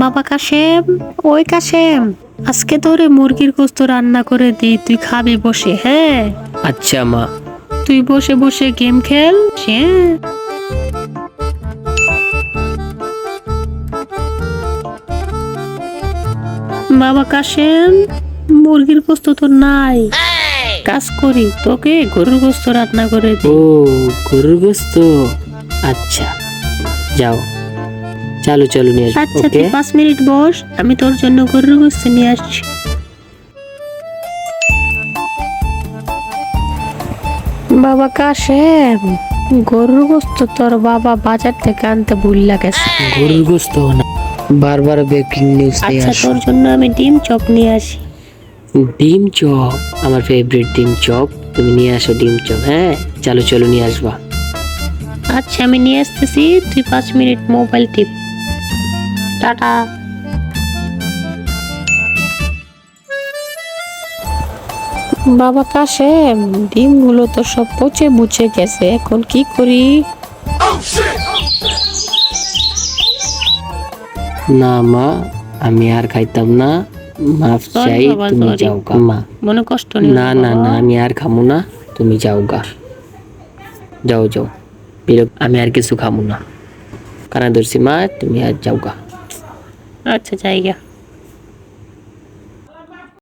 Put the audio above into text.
বাবা কাশেম, ওই কাশেম, আজকে তোরে মুরগির গোস্ত রান্না করে দিই, তুই খাবি বসে। হ্যাঁ, আচ্ছা মা। তুই বসে বসে গেম খেল। হ্যাঁ। বাবা কাশেম, মুরগির গোস্ত তো নাই, কাজ করি, তোকে গরুর গোস্ত রান্না করে ও দিই। গরুর গোস্ত, আচ্ছা যাও, চালু চালু নিয়ে আসবো। আচ্ছা, ওকে তুই 5 মিনিট বস, আমি তোর জন্য গরুর গোস্ত নিয়ে আসছি। বাবা কাশেম, গরুর গোস্ত তোর বাবা বাজার থেকে আনতে ভুল গেছে। গরুর গোস্ত না, বারবার ব্রেকিং নিউজ নিয়ে আচ্ছা, আসো। তোর জন্য আমি ডিম চপ নিয়ে আসি। ডিম চপ, আমার ফেভারিট ডিম চপ, তুমি নিয়ে আসো ডিম চপ। হ্যাঁ চালু চালু নিয়ে আসবা। আচ্ছা, আমি নিয়ে আসতেছি, তুই 5 মিনিট মোবাইল টিপ। টাটা। বাবা কাশেম, ডিমগুলো তো সব পচে মুছে গেছে, এখন কি করি? না মা, আমি আর খাইতাম না, মাফ Sorry চাই, বাবা, তুমি sorry। যাও গা মা। মনে কষ্ট নিও না না বাবা। না, আমি আর খামু না, তুমি যাও গা, যাও যাও, আমি আর কিছু খামু না, কানা ধরছি মা, তুমি আর যাও গা। আচ্ছা, জায়গা।